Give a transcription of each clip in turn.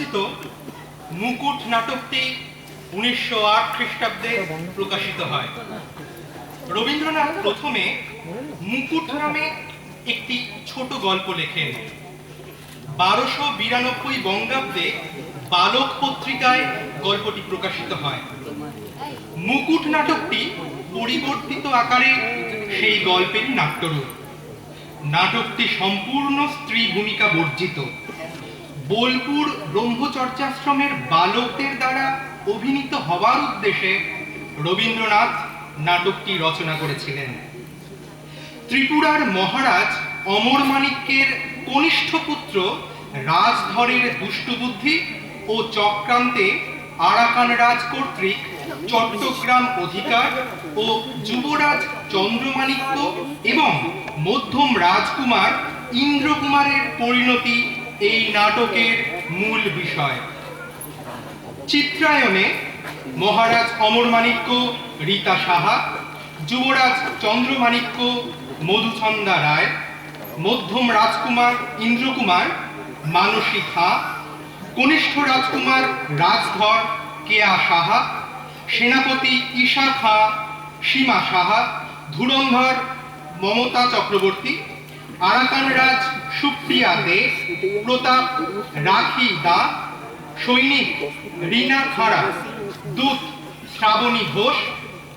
রচিত মুকুট নাটকটি 1908 খ্রিস্টাব্দে প্রকাশিত হয়। রবীন্দ্রনাথ প্রথমে মুকুট নামে একটি ছোট গল্প লেখেন। 1292 বঙ্গাব্দে বালক পত্রিকায় গল্পটি প্রকাশিত হয়। মুকুট নাটকটি পরিবর্তিত আকারে সেই গল্পের নাট্যরূপ। নাটকটি সম্পূর্ণ স্ত্রী ভূমিকা বর্জিত। বোলপুর ব্রহ্মচর্যাশ্রমের বালকদের দ্বারা অভিনীত হওয়ার উদ্দেশ্যে রবীন্দ্রনাথ নাটকটি রচনা করেছিলেন। ত্রিপুরার মহারাজ অমরমাণিক্যের কনিষ্ঠ পুত্র রাজধরের দুষ্টবুদ্ধি ও চক্রান্তে আরাকান রাজ কর্তৃক চট্টগ্রাম অধিকার ও যুবরাজ চন্দ্রমাণিক্য এবং মধ্যম রাজকুমার ইন্দ্রকুমারের পরিণতি এই নাটকের মূল বিষয়। চিত্রায়নে মহারাজ অমরমাণিক্য রীতা সাহা, যুবরাজ চন্দ্রমাণিক্য মধুচন্দা রায়, মধ্যম রাজকুমার ইন্দ্রকুমার মানসী খাঁ, কনিষ্ঠ রাজকুমার রাজধর কেয়া সাহা, সেনাপতি ঈশা খাঁ, সীমা সাহা, ধুরন্ধর মমতা চক্রবর্তী, আরাকান রাজ সুপ্রিয়া দে, প্রতাপ রাখি দা, সৈনিক রীনা খাঁড়া, দূত শ্রাবণী ঘোষ,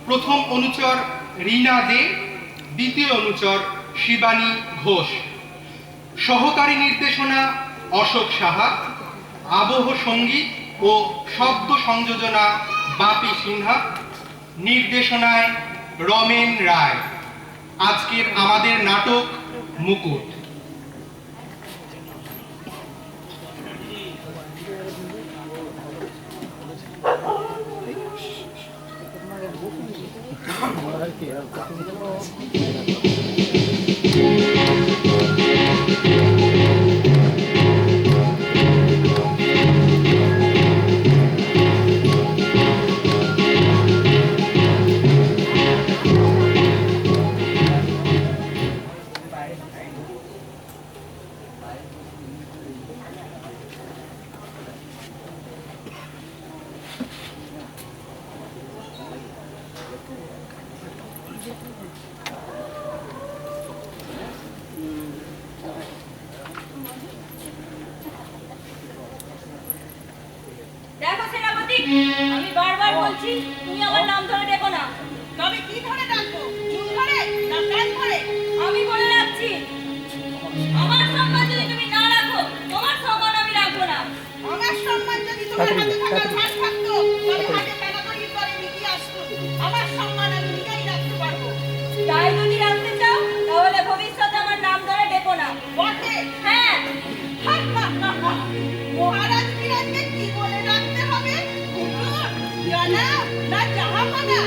প্রথম অনুচর রীনা দে, দ্বিতীয় অনুচর শিবানী ঘোষ। সহকারী নির্দেশনা অশোক সাহা, আবহ সঙ্গীত ও শব্দ সংযোজনা বাপি সিনহা, নির্দেশনায় রমেন রায়। আজকের আমাদের নাটক মুকুট। দেখো সেনাপতি, আমি বারবার বলছি তুমি আমার নাম ধরে ডেকো না। তবে কি ধরে ডাকবো? চুপ ধরে না কান ধরে? আমি বলে রাখছি, আমার সম্মান যদি তুমি না রাখো, তোমার সম্মান আমি রাখবো না। আমার সম্মান যদি তোমার হাতে থাকার ভার থাকতো, তবে হাতে টানা করি করে নিয়ে আসতো। আমার সম্মান আমি নিজেই রাখতে পারবো। তাই যদি রাখতে চাও, তাহলে ভবিষ্যতে আমার নাম ধরে ডেকো না। বটে? হ্যাঁ। মহারাজ বিরাজকে কি বলে ডাকতে হবে? জানা না জাহাপানা?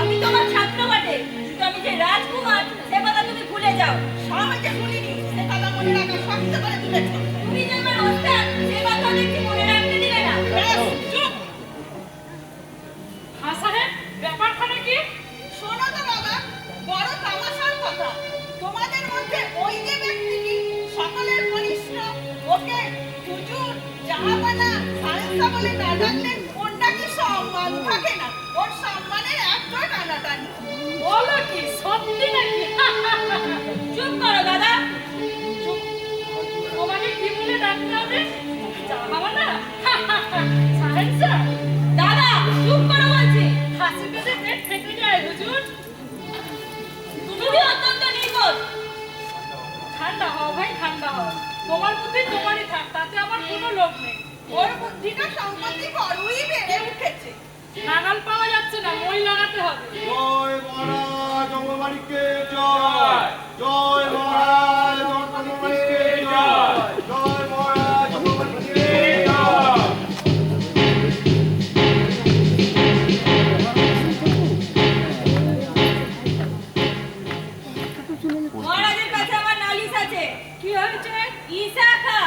আমি তোমার ছাত্র বটে, কিন্তু আমি যে রাজকুমার সে কথা তুমি ভুলে যাও। সহজে ভুলিনি, সে কথা মনে রাখা শক্ত করে তুলেছ। তুমি যে আমার ওস্তাদ সে কথা দেখি মনে রাখতে দিলে না। চুপ। হ্যাঁ সাহেব, ব্যাপারখানে কি? শোনো তো বাবা, বড় তামাশার কথা। তোমাদের মধ্যে ওই যে ব্যক্তিটি সকলের কনিষ্ঠ, ওকে হুজুর জাহাপানা সাহেব বলে না ডাকলে ওর নাকি সম্মান থাকে না। ওর সম্মানের একটা টানাটানি। বলো কি সত্যি নাকি? চুপ করো দাদা। চুপ। তোমাকে কি বলে ডাকতে হবে? জাহাপানা সাহেব স্যার। দাদা চুপ করো বলছি। হাসি পেটে পেট ফেটে যায় হুজুর। তুমি অত্যন্ত নির্বোধ। ঠান্ডা হও ভাই, ঠান্ডা হও। তোমার বুদ্ধি তোমারই থাক, তাতে আমার কোনো লোভ নেই। ওর বুদ্ধিটা সম্পত্তি বড়ই বেড়ে উঠেছে। নাগাল পাওয়া যাচ্ছে না, মই লাগাতে হবে। জয় মহারাজ অমরমাণিক্যে জয়। জয় মহারাজ অমরমাণিক্যে জয়। জয় মহারাজ অমরমাণিক্যে জয়। মহারাজের কাছে আমার নালিশ আছে। কি হয়েছে? ঈশা খাঁ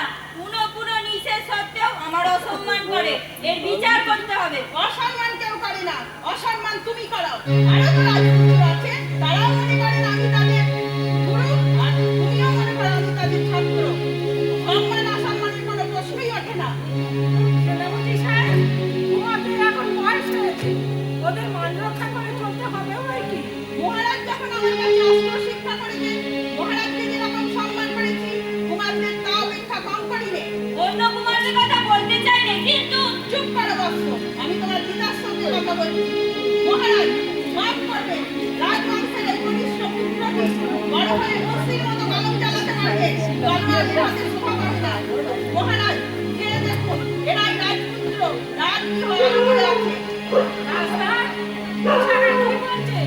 পুনঃ নিষেধ সত্ত্বেও আমার অসম্মান করে, এর বিচার করতে হবে। অসম্মান কেউ করে না, অসম্মান তুমি করো। আরো তো রাজপুত্র আছে, তারাও মনে করেন আমি তাদের গুরু, আর তুমিও মনে করো আমি তাদের ছাত্র। সম্মান অসম্মানের কোনো প্রশ্নই ওঠে না। সেনাপতি সাহেব, তোমাদের এখন বয়স হয়েছে, ওদের মান রক্ষা করে চলতে হবে কি? মহারাজ যখন আমার কাছে অস্ত্র শিক্ষা করেছেন, মহারাজকে যেরকম সম্মান করেছি, কুমারদের তা অপেক্ষা কম করিনি। অন্য কুমারদের কথা বলতে চাই না, কিন্তু চুপ করো বৎস, আমি তোমার পিতার সঙ্গে কথা বলছি। মহারাজ, মাফ করবেন, রাজবংশের এই কনিষ্ঠ পুত্রটি বড় হয়ে অস্থির মতো কলম চালাতে পারবে, তলোয়ারের হাতে শোভা পাবে না। মহারাজ, ছেড়ে দেখুন, এরাই রাজপুত্র, রাজনীতি হওয়ার উপরে আছে। রাজদার সারা কি বলছে?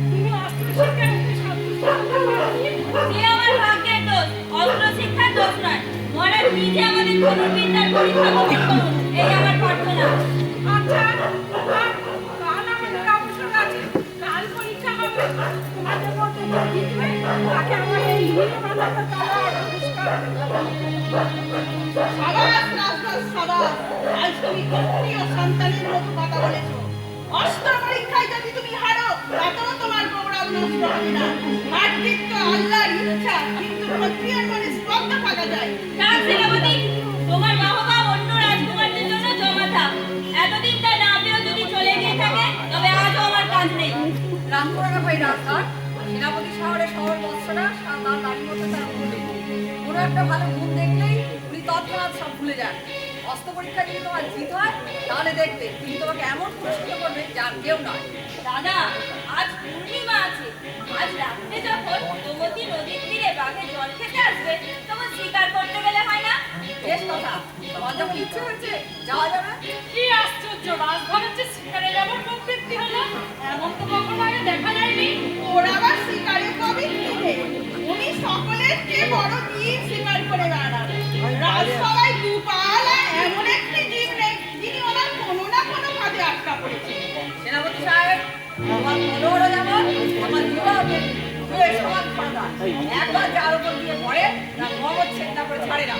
তুমি অস্ত্র শিক্ষার উপরে সন্তুষ্ট হতে পারোনি? এ আমার ভাগ্যের দোষ, অস্ত্র শিক্ষার দোষ নয়। মহারাজ নিজে আমাদের ধনুর্বিদ্যার পরীক্ষা গ্রহণ করুন, এই আমার প্রার্থনা। আচ্ছা, কাল আমাদের অবসর আছে, কাল পরীক্ষা হবে। তোমাদের মধ্যে যে জিতবে, তাকে আমার এই হীরমালাটা তলোয়ার পুরস্কার দেব। সাবাস রাজদাস, সাবাস। আজ তুমি ক্ষত্রিয় সন্তানের মতো কথা বলেছো। অস্ত্র পরীক্ষায় যদি তুমি হারো, তাতেও তোমার গৌরব নষ্ট হবে না। মাতৃত্ব আল্লাহর ইচ্ছা, কিন্তু ক্ষত্রিয়ের মনে স্পর্ধা থাকা যায়। রাজ সেনাপতি, তোমার বাহবা অন্য রাজকুমারদের জন্য জমা থাক। এতদিন তা না পেয়েও যদি চলে গিয়ে থাকে, তবে আজও আমার কাজ নেই। রামপুরানা ভাই রাজঘাট সেনাপতি শহরে শহর বৎসরা তার বাড়ির মধ্যে তার উপরে কোনো একটা ভালো গুণ দেখলেই উনি তৎক্ষণাৎ সব ভুলে যান। অস্ত্র পরীক্ষা যদি তোমার জিত হয়, তাহলে দেখতে তিনি তোমাকে এমন পুরস্কৃত করবে যার কেউ নয়। দাদা, আজ পূর্ণিমা আছে। আজ রাত্রে যখন গোমতী নদীর তীরে বাঘে জল খেতে আসবে, তখন শিকার করতে গেলে হয় না? বেশ কথা, তোমার যখন ইচ্ছে হয়েছে যাওয়া যাবে। কি আশ্চর্য, রাজঘরের যে শিকারে যাবার প্রবৃত্তি হলো, এমন তো কখনো আগে দেখা যায়নি। ওর আবার শিকারে প্রবৃত্তিতে, উনি সকলের চেয়ে বড় জীব শিকার করে বেড়ান। রাজসভায় দুপালা এমন একটি জীব নেই, যিনি ওনার কোনো না কোনো ভাবে আটকা পড়েছে। সেনাপতি সাহেব, তোমার মনোহরা যেমন আমার বিবাহকে দুয়ে সমান ক্ষমতা। একবার যার উপর দিয়ে পড়ে তার মগজ ছেদনা করে ছাড়ে না।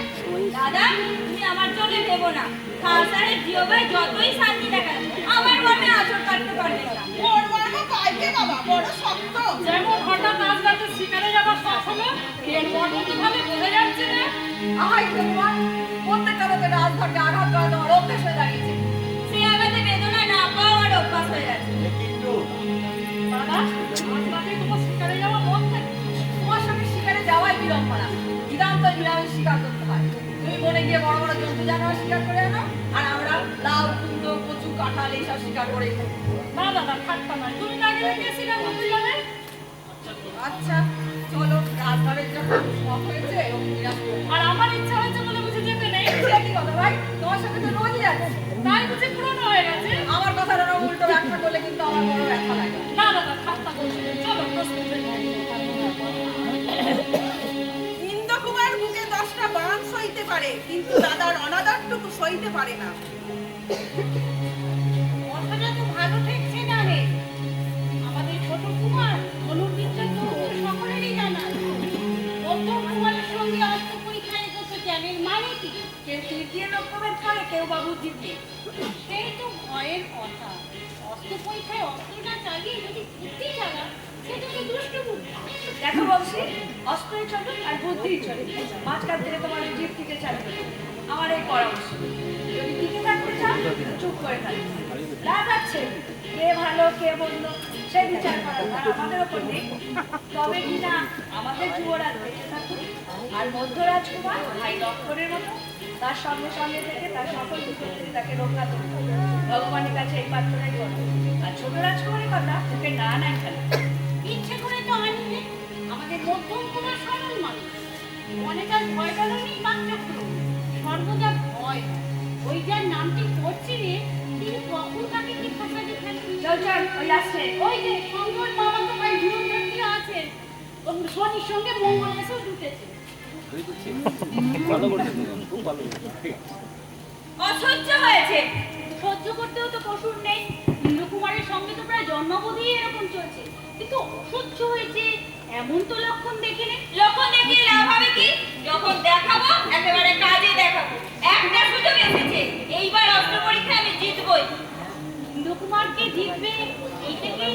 দাদা, তুমি আমার জন্য ভেবো না। খালসারের জিওবাই যতই শান্তি দেখান, আমার মনে আচর কাটতে পারবেন না। ওর মর্ম পাইকে বাবা, বড় শক্ত। যেমন হঠাৎ আজ রাতে শিকারে যাবার শখ হলো, এর মর্ম কিভাবে বোঝা যাচ্ছে না? আহাই তোমার প্রত্যেকটা লোকের রাজঘরকে আঘাত করা তোমার অভ্যেস হয়ে দাঁড়িয়েছে। সে আঘাতে বেদনা না পাওয়া আমার অভ্যাস হয়ে গেছে। দাদা, আজ রাতে তোমার শিকারে যাওয়া মন থাকে। তোমার সঙ্গে শিকারে যাওয়াই বিড়ম্বনা। নিতান্ত নিরামিষ শিকার করতে হয়। তুমি বনে গিয়ে বড় বড় জন্তু জানোয়ার শিকার করে আনো, আর আমরা লাউ, কুমড়ো, কচু, কাঁঠাল এইসব শিকার করে খাই। না দাদা, থাকতা না। তুমি না গেলে কে শিকার করতে যাবে? আচ্ছা চলো, রাজঘরের যখন শখ হয়েছে নিরাশ করো। আর আমার ইচ্ছা হয়েছে বলে বুঝে যেতে নেই। সে কি কথা ভাই, তোমার সঙ্গে তো রোজই যাচ্ছে। তাই বুঝে পুরনো হয়ে গেছে। আমার কথাটা না উল্টো ব্যাখ্যা করলে কিন্তু আমার বড় ব্যথা লাগে। না দাদা, থাকতা বলছি না। চলো, প্রস্তুত হয়ে যাই। ইন্দ্রকুমার বুকে 10টা বাণ সইতে পারে, কিন্তু দাদার অনাদরটুকু সইতে পারে না। কথাটা তো ভালো ঠেকছে না রে। আমাদের ছোট কুমার ধনুর্বিদ্যার তো সকলেরই জানা। মধ্যম কুমারের সঙ্গে অস্ত্র পরীক্ষায় করতে জ্ঞানের মানে কি? কেউ তৃতীয় লক্ষ্যভেদ করে, কেউ বা বুদ্ধিতে। সেই তো ভয়ের কথা। অস্ত্র পরীক্ষায় অস্ত্রটা চালিয়ে যদি বুদ্ধি চালা, সেটা তো দুষ্ট বুদ্ধি। দেখো বলছি, অস্ত্রই চলে আর বুদ্ধিই চলে। মাঝখান থেকে তোমার ওই জিভ টিকে চালবে। আমার এই পরামর্শ, যদি টিকে থাকতে চাও চুপ করে থাকবে। রাগ আছে, কে ভালো কে বলল সে বিচার করা আর আমাদের ওপর নেই। তবে কিনা আমাদের যুবরাজ বেঁচে থাকুন, আর মধ্য রাজকুমার ভাই লক্ষণের মতো তার সঙ্গে সঙ্গে থেকে তার সকল বিপত্তি তাকে রক্ষা করতে হবে। ভগবানের কাছে এই প্রার্থনাই করবে। আর ছোট রাজকুমারের কথা তোকে না নাই খেলে। ইচ্ছে করে তো আনিনি। আমাদের মধ্যম কুমার সরল মানুষ। অনেকার ভয় গেল নেই বাচ্চক্র। সর্বদা ভয়। ওই যার নামটি করছি রে, তিনি কখন তাকে কি ফাঁসাতে ফেলবি? চল চল, ওই আসছে। ওই যে সঙ্গর মামা তো ভাই ধীরধর্মী আছেন। শনির সঙ্গে মঙ্গল এসেও জুটেছে। অসহ্য হয়েছে। সহ্য করতেও তো কসুর নেই। ইন্দ্রকুমারের সঙ্গে তো প্রায় জন্মবোধই এরকম চলছে, কিন্তু অসহ্য হয়েছে এমন তো লক্ষণ দেখিনি। লক্ষণ দেখিয়ে লাভ হবে কি? যখন দেখাবো একেবারে কাজে দেখাবো। একটা সুযোগ এসেছে, এইবার অস্ত্র পরীক্ষায় আমি জিতবই। ইন্দ্রকুমারকে জিতবে, এইটা কি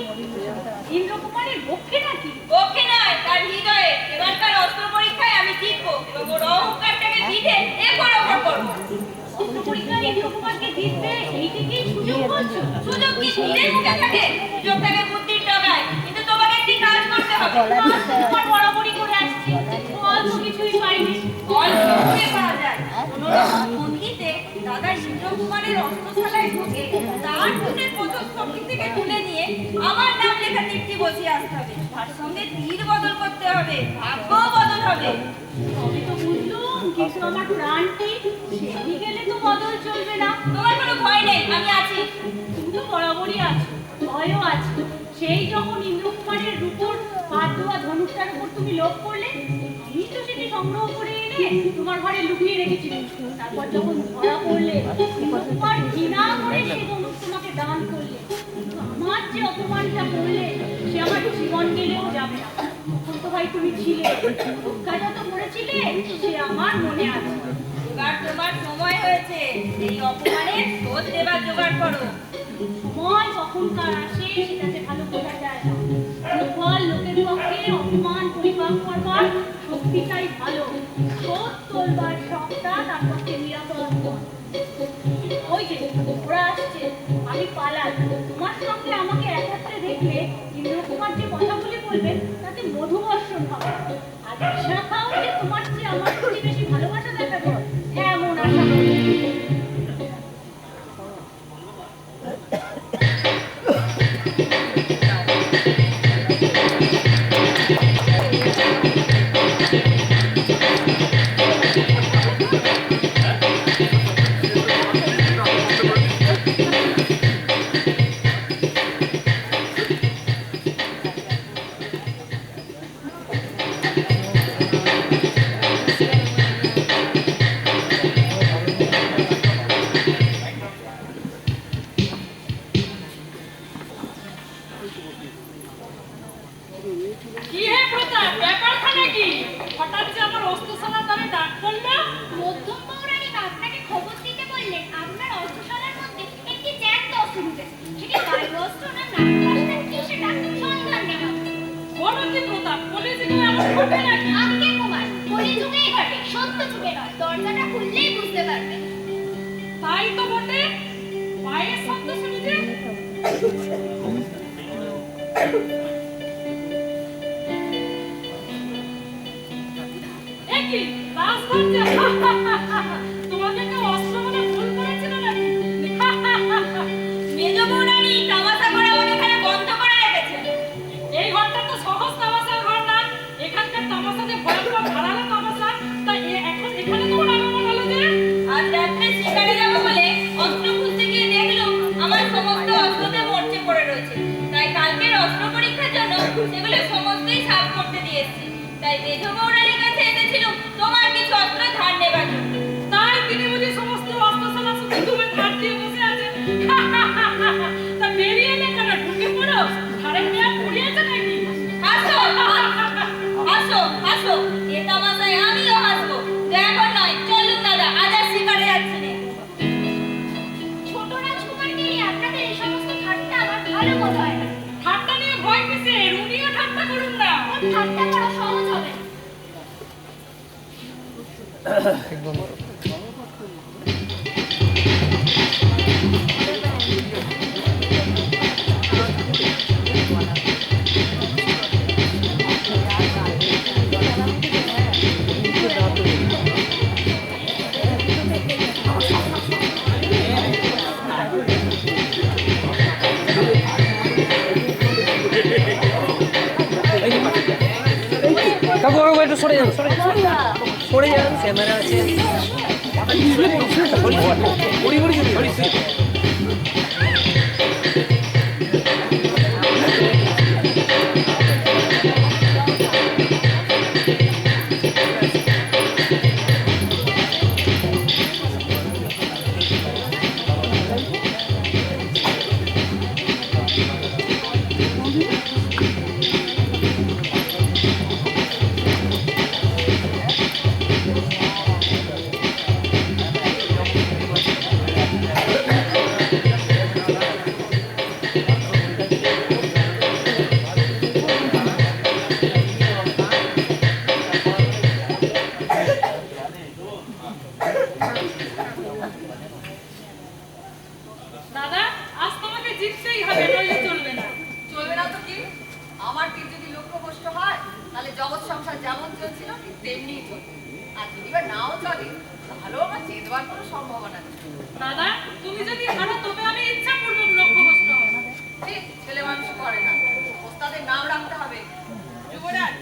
ইন্দ্রকুমারের পক্ষে নাকি? পক্ষে নয়, তার হৃদয়ে। এবারকার অস্ত্র পরীক্ষায় আমি জিতবো এবং ওর অহংকারটাকে জিতে এরপর ওপর করবো। ইন্দ্রকুমারকে জিতবে এই থেকেই সুযোগ করছো। সুযোগ কি ধীরে মুখে থাকে? সুযোগটাকে বুদ্ধির ডগায়। কিন্তু তোমাকে একটি কাজ করতে হবে। তোমার বরাবরই করে আসছি, অল্প কিছুই পাইনি। অল্প করে পাওয়া যায়। কোনোরকম ভঙ্গিতে দাদা ইন্দ্রকুমারের অস্ত্রশালায় ঢুকে তার খুনের পথস্থকি থেকে তুলে নিয়ে আমার নাম লেখা তীরটি বসিয়ে আসতে হবে। তার সঙ্গে তীর বদল করতে হবে, ভাগ্যও বদল হবে। আমি তো বুঝলুম, কিন্তু আমার প্রাণটি সেদিকে গেলে তো বদল চলবে না। তোমার কোনো ভয় নেই, আমি আছি। তুমি তো বরাবরই আছো, ভয়ও আছে। সেই যখন ইন্দ্রকুমারের রূপর হাত দেওয়া ধনুষটার উপর তুমি লোভ করলে, আমি তো সেটি সংগ্রহ করে এনে তোমার ঘরে লুকিয়ে রেখেছিলাম। তারপর যখন ধরা পড়লে, ইন্দ্রকুমার ঘৃণা করে সেই ধনুষ তোমাকে দান করলে। কিন্তু আমার যে অপমানটা করলে, সে আমার জীবন গেলেও যাবে না। তখন তো ভাই তুমি ছিলে, রক্ষা যত করেছিলে সে আমার মনে আছে। এবার তোমার সময় হয়েছে, এই অপমানের শোধ দেবার জোগাড় করো। সময় কখনকার আসে সেটাতে ভালো বোঝা যায় না। ফল লোকের পক্ষে অপমান পরিপাক করবার শক্তিটাই ভালো। শোধ তোলবার শখটা তার পক্ষে নিরাপদ নয়। ওই যে ওরা আসছে, আমি পালাই। তোমার সঙ্গে আমাকে একত্রে দেখলে ইন্দ্রকুমার যে কথাগুলি বলবেন তাতে মধুবর্ষণ হবে। আর আশা খাও যে তোমার চেয়ে আমার প্রতি বেশি ভালোবাসা দেখাবে, এমন আশা করি। কি হে প্রতাপ, ব্যাপারখানা কি? হঠাৎ যে আমার অস্ত্রশালার দ্বারা ডাক পড়লো। মধ্যম পৌরাণিক আপনাকে খবর দিতে বললেন আপনার অস্ত্রশালার মধ্যে একটি জ্যান্ত অস্ত্র ঢুকেছে। সেটি বায়ু অস্ত্র না নাগরাস্ত্র কি সেটা সন্ধান নেওয়া। বলো কি প্রতাপ, কলিযুগে এমন ঘটে নাকি? আজ্ঞে কুমার, কলিযুগেই ঘটে, সত্য যুগে নয়। দরজাটা খুললেই বুঝতে পারবেন। তাই তো বটে, পায়ের শব্দ শুনি যে। এ কি, রাজধর্যা? তোমাকে কেউ অস্ত্র বলে ভুল করেছিল নাকি? মেজ বৌরানী তামাশা করে আমাকে এখানে বন্ধ করে রেখেছে। এই ঘরটা তো সহজ তামাশার ঘর না। এখানকার তামাশা যে ভয়ঙ্কর ধারালো তামাশা, তা এখন এখানে তোমার আগমন হলো যে? আজ রাত্রে শিকারে যাবো বলে অস্ত্র খুঁজতে গিয়ে দেখলো আমার সমস্ত অস্ত্রতে মরচে পড়ে রয়েছে। তাই কালকের অস্ত্র পরীক্ষার জন্য সেগুলো সমস্তই সাফ করতে দিয়েছি। তাই মেজ বৌরানীর কাছে এসেছিল তোমার কিছু অস্ত্র ধার নেবার জন্য। তাই তিনি বুঝি সমস্ত অস্ত্রশালা শুধু তুমি ধার দিয়ে বসে আছেন। তা বেরিয়ে এলে কেন? ঢুকে পড়ো, ধারে মেয়া পড়িয়েছে নাকি? আসো আসো আসো, এ তামাশায় আমিও হাসবো। তো এখন নয়, চলুন দাদা, আজ আর শিকারে যাচ্ছি না। ছোট রাজকুমারকে নিয়ে আপনাদের এই সমস্ত ঠাট্টা আমার ভালো বোধ হয় না। ঠাট্টা নিয়ে ভয় কিসের? উনিও ঠাট্টা করুন না। ঠাট্টা করা সহজ হবে না। কাকু কাকু একটু সরে যান, সরে যান, সরে যান, ক্যামেরা আছে। ঘুরি ঘুরি ঘুরি জিততেই হবে, নইলে চলবে না। চলবে না তো কি? আমার তীর যদি লক্ষ্যভ্রষ্ট হয় তাহলে জগৎ সংসার যেমন চলছিল ঠিক তেমনিই চলবে। আর যদি বা নাও চলে তাহলেও আমার জেতবার কোনো সম্ভাবনা নেই। দাদা, তুমি যদি হারো তবে আমি ইচ্ছাপূর্বক লক্ষ্যভ্রষ্ট হব। ঠিক ছেলে মানুষ করে না, ওস্তাদের নাম রাখতে হবে। যুবরাজ,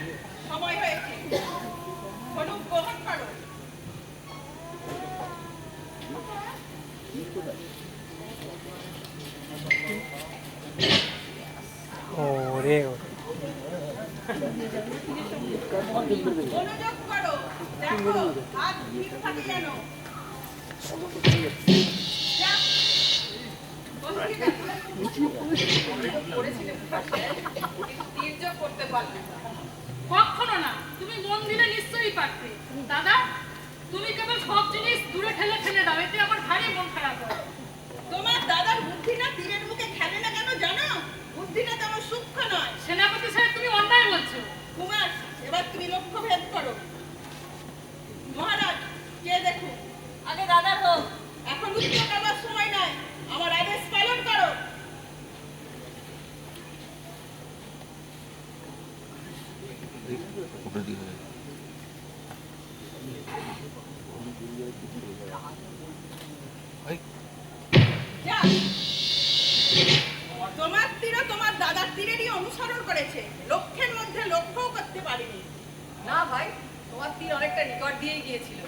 সময় হয়েছে, ধনুক গ্রহণ করো। ওরে মনোযোগ করো, দেখো হাত ঠিক থাকে যেন। যা, বসে দেখো। করেছিলেন তীর্যক করতে পারলেন না। কখনো না, তুমি মন দিলে নিশ্চয়ই পারতে। দাদা, তুমি কেবল সব জিনিস দূরে ঠেলে ফেলে দাও, এতে আমার ভারী মন খারাপ হয়। তোমার দাদার বুদ্ধিটা তীরের মুখে খেলে না কেন জানো? বুদ্ধিটা তেমন সূক্ষ্ম নয়। সেনাপতি সাহেব, তুমি অন্যায় বলছো। কুমার, এবার তুমি লক্ষ্য ভেদ করো। মহারাজ, কে দেখুন। আগে দাদার হোক। এখন উত্তর করবার সময় নাই, আমার আদেশ পালন করো। যা। তোমার তীরও তোমার দাদার তীরেরই অনুসরণ করেছে, লক্ষ্যের মধ্যে লক্ষ্যও করতে পারিনি। না ভাই, তোমার তীর অনেকটা নিকট দিয়েই গিয়েছিল,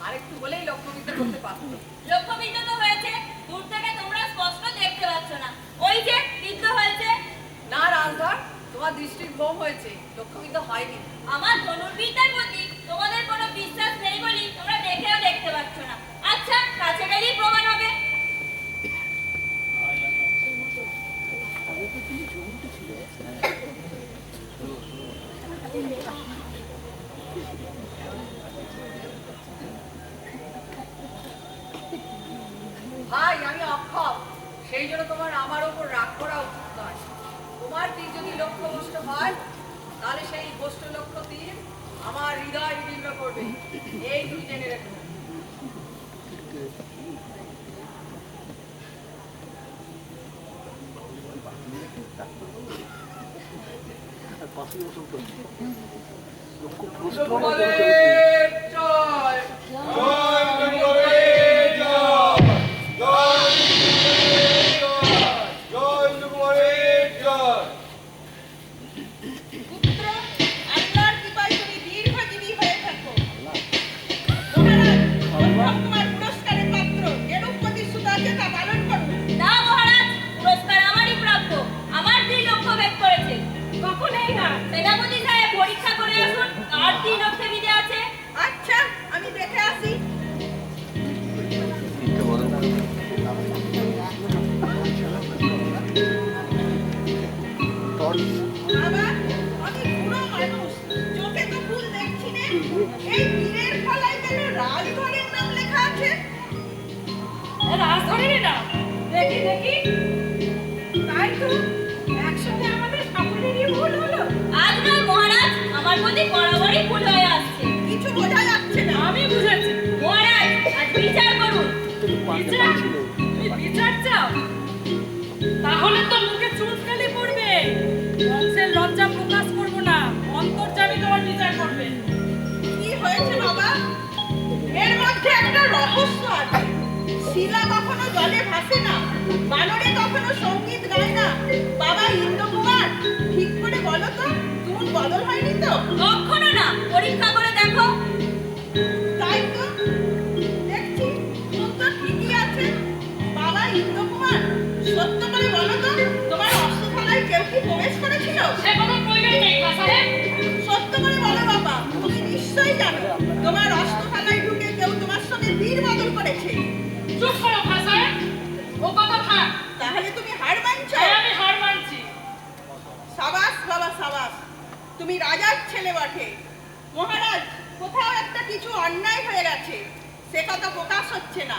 আর একটু বলেই লক্ষ্যবিদ্ধ করতে পারতো। লক্ষ্যবিদ্ধ তো হয়েছে, দূর থেকে তোমরা স্পষ্ট দেখতে পাচ্ছ না। ওই যে বিদ্ধ হয়েছে। না রাজধর, তোমার দৃষ্টির ভ্রম হয়েছে, লক্ষ্যবিদ্ধ হয়নি। আমার ধনুর্বিদ্যার প্রতি তোমাদের কোনো বিশ্বাস নেই বলি তোমরা দেখেও দেখতে পাচ্ছ না। আচ্ছা, কাছে গেলেই প্রমাণ হবে। ভাই, আমি অক্ষম, সেই জন্য তোমার আমার ওপর রাগ করা উচিত নয়। তোমার তীর যদি লক্ষ্যভ্রষ্ট হয় তাহলে সেই ভ্রষ্ট লক্ষ্য তীর আমার হৃদয় বিদীর্ণ করবে, এই তুমি জেনে রেখো। লক্ষ্যবলের জয়। জয় সুকুমারের জয়, জয় সুকুমারের জয়, জয় সুকুমারের জয়। পুত্র, আল্লাহর কৃপায় তুমি দীর্ঘজীবী হয়ে থাকো। মহারাজ, তোমার পুরস্কারের পাত্র যেরূপ প্রতিশ্রুত আছে তা পালন করুন। না মহারাজ, পুরস্কার আমারই প্রাপ্য। আমার তীর লক্ষ্যভেদ করেছে। কখনোই না। সেনাপতি সাহেব পরীক্ষা করে আসুন কার তীর লক্ষ্যে বিঁধে আছে। আচ্ছা, আমি দেখে আসি। বাবা, আমি বুড়ো মানুষ, চোখে তো ভুল দেখছি নে। এই তীরের ফলায় কেন রাজধরের নাম লেখা আছে? রাজধরের নাম? দেখি দেখি। তাই তো, একসাথে আমাদের সকলেরই ভুল হলো। আজ নয় মহারাজ, আমার প্রতি বরাবরই ভুল হয়ে আসছে। কিছু বোঝা যাচ্ছে না। আমি বুঝেছি। মহারাজ, আজ বিচার করুন। বিচার? তুমি বিচার চাও? তাহলে তো মুখে চুনকালি পড়বে। বংশের লজ্জা প্রকাশ করবো না, অন্তর্যামী তোমার বিচার করবে। কি হয়েছে বাবা? এর মধ্যে একটা রহস্য আছে। শিলা কখনো জলে ভাসে না, বানরে কখনো সঙ্গীত গায় না। বাবা ইন্দ্রকুমার, ঠিক করে বলো তো, তুমি বদল হয়নি তো? কখনো না, পরীক্ষা করে দেখো। তাই তো দেখছি, তুমি তো ঠিকই আছে। বাবা ইন্দ্রকুমার, সত্য করে বলো তো, তোমার অস্ত্রশালায় কেউ কি প্রবেশ করেছিল? সে কোনো প্রয়োজন নেই সাহেব। সত্য করে বলো বাবা, তুমি নিশ্চয়ই জানো তোমার অস্ত্রশালায় ঢুকে কেউ তোমার সঙ্গে বীর বদল করেছে। চুপ করো সাহেব, ও কথা থাক। তাহলে তুমি হার মানছো? হ্যাঁ, আমি হার মানছি। সাবাস বাবা সাবাস, তুমি রাজার ছেলে বটে। মহারাজ, কোথাও একটা কিছু অন্যায় হয়ে গেছে, সে কথা প্রকাশ হচ্ছে না।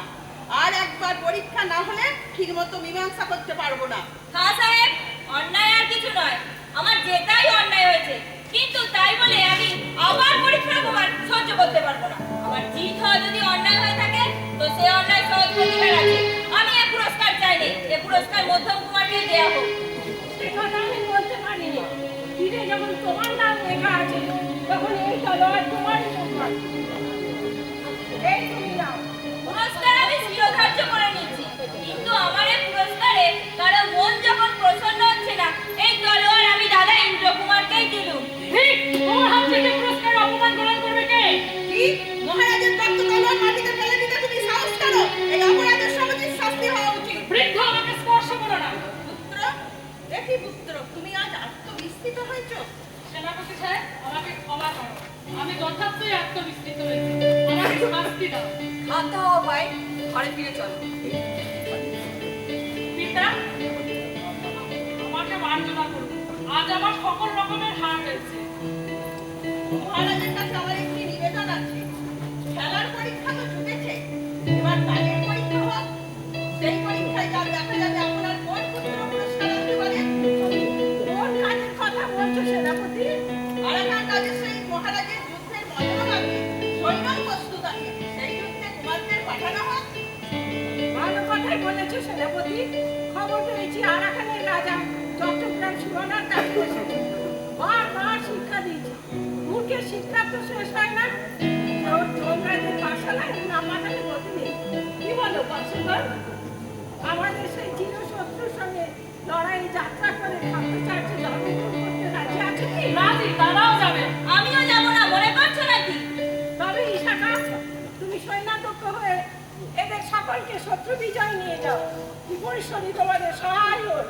আর একবার পরীক্ষা না হলে ঠিক মতো মীমাংসা করতে পারবো না। খাঁ সাহেব, অন্যায় আর কিছু নয়, আমার জেতাই অন্যায় হয়েছে। কিন্তু তাই বলে আমি আবার পরীক্ষার প্রমাণ সহ্য করতে পারবো না। আমার জিত হওয়া যদি অন্যায় হয়ে থাকে তো সে অন্যায় সহজ প্রতিকার আছে। আমি এ পুরস্কার চাইনি, এ পুরস্কার মধ্যম কুমার ইন্দ্রকুমারকে দেয়া হোক। সে কথা আমি বলতে পারিনি। তীরে যখন তোমার নাম লেখা আছে তখন এই তলোয়ার তোমারই সম্মান। এই তুমি নাও। পুরস্কার আমি শিরোধার্য করে নিচ্ছি, কিন্তু আমার এই পুরস্কারে কারো মন যখন প্রসন্ন হচ্ছে না, এই তলোয়ার আমি দাদা ইন্দ্রকুমারকেই দিলুম। ঠিক, তোমার হাত থেকে পুরস্কার অপমান গ্রহণ করবে কে? কি মহারাজের দত্ত তলোয়ার মাটিতে ফেলে দিতে তুমি সাহস করো? এই অপরাধের সমুচিত শাস্তি হওয়া উচিত। বৃদ্ধ আমাকে স্পর্শ করো না। পুত্র, দেখি পুত্র, তুমি আজ আত্মবিস্মৃত হয়েছো। সেনাপতি সাহেব, আমাকে ক্ষমা করো, আমি যথার্থই আত্মবিস্মৃত হয়েছি, আমাকে শাস্তি দাও। ক্ষান্ত হও ভাই, ঘরে ফিরে চলো। পিতা, আমাকে মার্জনা করুন, আজ আমার সকল রকমের হার হয়েছে। মহারাজের কাছে আমার একটি নিবেদন আছে। খেলার পরীক্ষা তো ছুটেছে, এবার কাজের পরীক্ষা হোক। সেই পরীক্ষায় যা দেখা যাবে আপনার কোন পুত্র পুরস্কার আসতে পারে। কোন কাজের কথা বলছো সেনাপতি? আরাকান রাজের সেই মহারাজের যুদ্ধের ময়দান আছে, সৈন্য প্রস্তুত আছে, সেই যুদ্ধে কুমারদের পাঠানো হোক। ভালো কথাই বলেছো সেনাপতি। খবর পেয়েছি আরাকানের রাজা চট্টগ্রাম সীমানার কাছে এসেছে। বারবার শিক্ষা দিয়েছে, মূর্খের শিক্ষা তো শেষ হয় না। তোমরাদের পাঠশালায় না পাঠালে গতি নেই। কি বলো বৎসগণ? আমাদের সেই চিরশত্রুর সঙ্গে লড়াই যাত্রা করে খাদ্যচার্যে জন্মগ্রহণ করতে রাজি আছে কি? রাজি, তারাও যাবে। আমিও যাবো না, মনে করছো নাকি? তবে ইশাকা, তুমি সৈন্যাধ্যক্ষ হয়ে এদের সকলকে শত্রু বিজয় নিয়ে যাও। বিপরীশ্বরী তোমাদের সহায় হোক।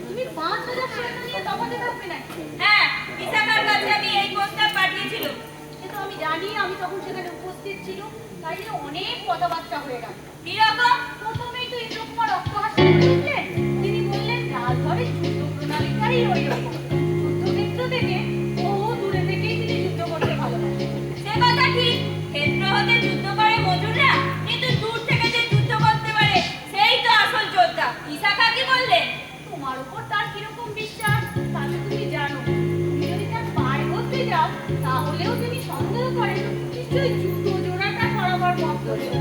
তুমি 5,000 সৈন্য নিয়ে তফাতে থাকবে নাকি? হ্যাঁ, ইসাকার কাছে আমি এই প্রস্তাব পাঠিয়েছিলাম। কিন্তু আমি জানি, আমি তখন সেখানে উপস্থিত ছিল, তাই নিয়ে অনেক কথাবার্তা হয়ে গেল। কিরকম? প্রথমেই তো ইন্দ্রকুমার অট্টহাস্য করেছিলেন। তিনি বললেন রাজঘরের যুদ্ধ প্রণালীটাই ওই রকম। যুদ্ধক্ষেত্র থেকে বহু দূরে থেকেই তিনি যুদ্ধ করতে ভালোবাসেন। সে কথা ঠিক, ক্ষেত্র হতে যুদ্ধ করে মজুররা, কিন্তু দূর থেকে যে যুদ্ধ করতে পারে সেই তো আসল যোদ্ধা। ইসাকা কি বললেন? তোমার উপর তার কিরকম বিশ্বাস তা তো তুমি জানো। তুমি যদি তার পায়ে ধরতে যাও তাহলেও তিনি সন্দেহ করেন নিশ্চয়ই জুতো জোড়াটা সরাবার মত রয়েছে।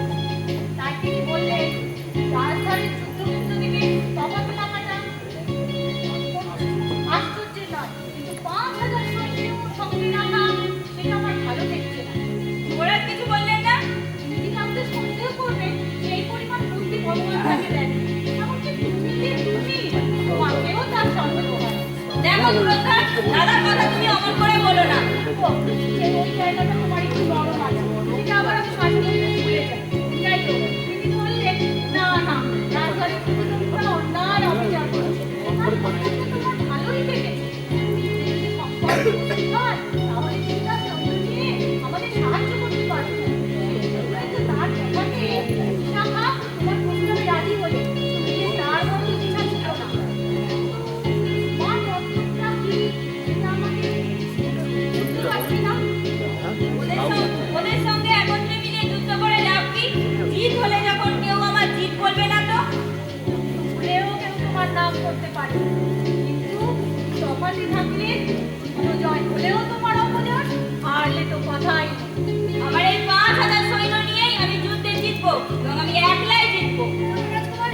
তাই তিনি বললেন রাজধানীর যুদ্ধক্ষেত্র থেকে তফাতে নামাটা আশ্চর্যের নয়, কিন্তু 5,000 সৈন্য সঙ্গে রাখা সেটা আমার ভালো দেখছে না। যুবরাজ কিছু বললেন না? তিনি কাউকে সন্দেহ করবেন সেই পরিমাণ বুদ্ধি ভগবান তাকে দেন। এমনকি তুমি তোমাকেও তার সন্দেহ হয়। দেখো সুরক্ষা, দাদার কথা তুমি অমন করে বলো না। যে ওই জায়গাটা তোমার একটু নরম আছে, সেটা আবার আমি শাসনের ভুলে যাই। যাই হোক, তিনি বললেন না না, রাজধানীর যুদ্ধটা অন্যায় অবিচার করেছে। আর কথাটা তোমার ভালোই লেগেছে। যদি সম্পর্ক ঠিক হয়, তাহলে সেটা সৈন্য নিয়ে আমাদের সাহায্য করতে পারবে। কিন্তু তার কথাতে শাখা তোমার প্রস্তাবে রাজি হলে কিন্তু তার মতো ইচ্ছা ছিল না। মা তত্ত্বটা কি সেটা আমাকে বুঝতে পারছি না। ওদের সঙ্গে একত্রে মিলে যুদ্ধ করে লাভ কি? জিত হলে যখন কেউ আমার জিত বলবে না তো? ভুলেও কেউ তোমার নাম করতে পারে, কিন্তু তফাতে থাকলে কোনো জয় হলেও তোমার অপজয়, হারলে তো কথাই নেই। আমার এই 5,000 সৈন্য নিয়েই আমি যুদ্ধে জিতবো এবং আমি একলাই জিতবো। রাজকুমার,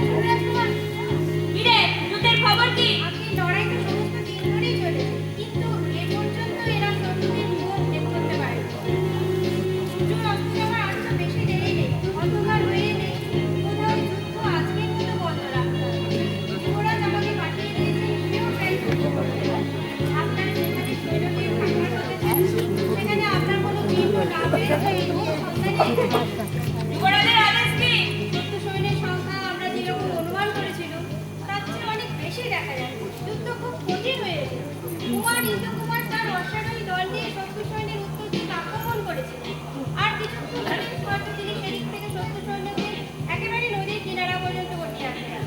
কিরে, যুদ্ধের খবর কি? আপনি লড়াই তো সমস্ত দিন ধরেই চলেছে, কিন্তু এ পর্যন্ত এরা শত্রুদের মুখ ভেদ করতে পারে। সূর্য অস্ত যাওয়ার আর তো বেশি দেরি নেই, অন্ধকার হয়ে নেই। বোধহয় যুদ্ধ আজকের মতো বন্ধ রাখতে হবে। যুবরাজ আমাকে পাঠিয়ে দিয়েছেন, সেও তাই যুদ্ধ করতে পারে। আপনার সেখানে সৈন্যদের থাকার যুবরাজের আদেশ কি? যুদ্ধ সৈন্যের সংখ্যা আমরা যেরকম অনুমান করেছিলাম তার চেয়ে অনেক বেশি দেখা যায়। যুদ্ধ খুব কঠিন হয়েছে। ইন্দ্রকুমার তার অশ্বারোহী দল নিয়ে শত্রু সৈন্যের উত্তর দিকে আক্রমণ করেছিলেন। আর কিছুক্ষণ পরে হয়তো তিনি সেদিক থেকে শত্রু সৈন্যদের একেবারে নদীর কিনারা পর্যন্ত করতে আসলেন।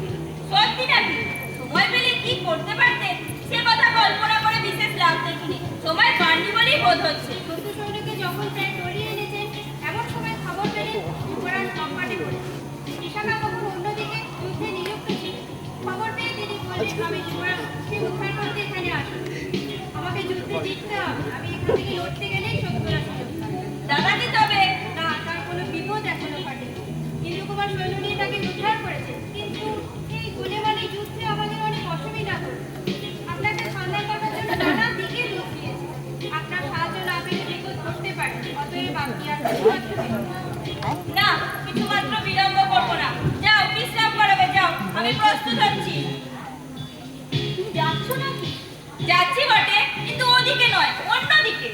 সত্যি নাকি? সময় পেলে কি করতে পারতেন সে কথা কল্পনা করে বিশেষ লাভ দেখিনি। সময় পাননি বলেই বোধ হচ্ছে। শত্রু সৈন্যকে যখন প্রায় টলিয়ে এনেছেন এমন সময় খবর পেলেন যুবরাজ কম্পাটে পড়েছে। বিশাখা কখন অন্যদিকে যুদ্ধে নিযুক্ত ছিলেন। খবর পেয়ে তিনি বললেন, আমি যুবরাজকে উদ্ধার করতে এখানে আসি। আমাকে যুদ্ধে জিততে হবে। আমি এখান থেকে লড়তে গেলেই শত্রুরা সুযোগ পাবে। দাদা কি তবে? না, তার কোনো বিপদ এখনো ঘটেনি। ইন্দ্রকুমার সৈন্য নিয়ে তাকে উদ্ধার করেছে, কিন্তু এই গোলেমালি যুদ্ধে আমাদের অনেক অসুবিধা করবে। আপনাকে সন্ধান করার জন্য নানা দিকে লোক দিয়েছে। আপনার সাহায্য না পেলে বিপদ ঘটতে পারে। অতএব আপনি আর কিছুমাত্র বিলম্ব করবেন না। না, কিছুমাত্র বিলম্ব করবো না। যাও, বিশ্রাম করাবে যাও। আমি প্রস্তুত হচ্ছি। তুমি যাচ্ছ নাকি? যাচ্ছি বটে, কিন্তু ওদিকে নয়, অন্যদিকে।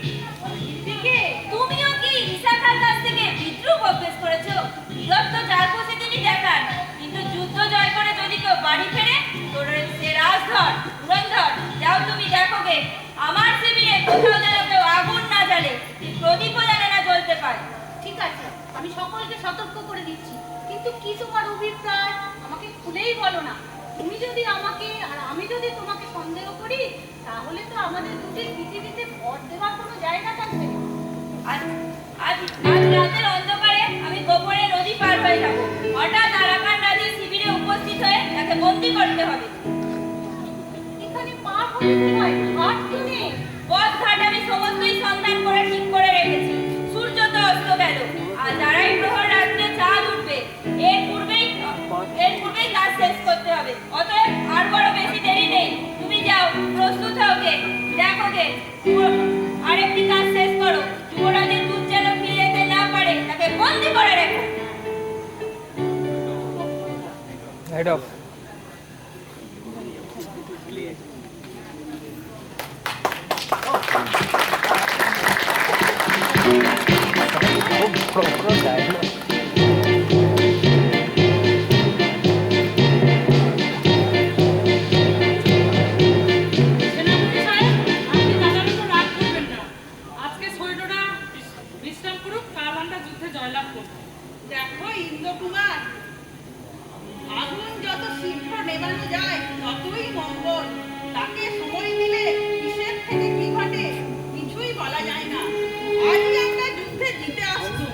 দিকে তুমিও কি বিশাখার কাছ থেকে বিদ্রুপ অভ্যেস করেছো? বিরক্ত যার খুশি তিনি দেখান, কিন্তু যুদ্ধ জয় করে যদি কেউ বাড়ি ফেরে তোর সে রাজধর পুরন্ধর। যাও তুমি দেখো গে, আমার শিবিরে কোথাও যেন কেউ আগুন না জ্বালে, প্রদীপও যেন না জ্বলতে পারে। ঠিক আছে, আমি সকলকে সতর্ক করে দিচ্ছি। কিন্তু কি তোমার অভিপ্রায় আমাকে খুলেই বলো না। তুমি যদি আমাকে আর আমি যদি তোমাকে সন্দেহ করি তাহলে তো আমাদের দুটির পৃথিবীতে ভর দেওয়ার কোনো জায়গা থাকবে না। আজ আজ আজ রাতের অন্ধকারে আমি গোপনে নদী পার হয়ে যাব। হঠাৎ আরাকান রাজের শিবিরে উপস্থিত হয়ে তাকে বন্দী করতে হবে। এখানে পার হতে হয়, ঘাট তো নেই। পথ ঘাট আমি সমস্তই সন্ধান করে ঠিক করে রেখেছি। সূর্য তো অস্ত গেল, আজ আড়াই প্রহর রাত্রে চাঁদ উঠবে। এর পূর্বেই কাজ শেষ করতে হবে। অতএব আর বড় বেশি দেরি নেই। তুমি যাও, প্রস্তুত হও গে, দেখো গে, আরেকটি কাজ শেষ করো। যুবরাজের দুধ যেন ফিরে যেতে না পারে, তাকে বন্দি করে রেখো। হেড অফ সেনাপতি সাহেব, আপনি দাদার উপর রাগ করবেন না। আজকে সৈন্যরা বিশ্রাম করুক, কাল আমরা যুদ্ধে জয়লাভ করব। দেখো ইন্দ্রকুমার, আগুন যত শীঘ্র নেভানো যায় ততই মঙ্গল। তাকে সময় দিলে কিসের থেকে কি ঘটে কিছুই বলা যায় না। আজই আমরা যুদ্ধে জিতে আসতুম,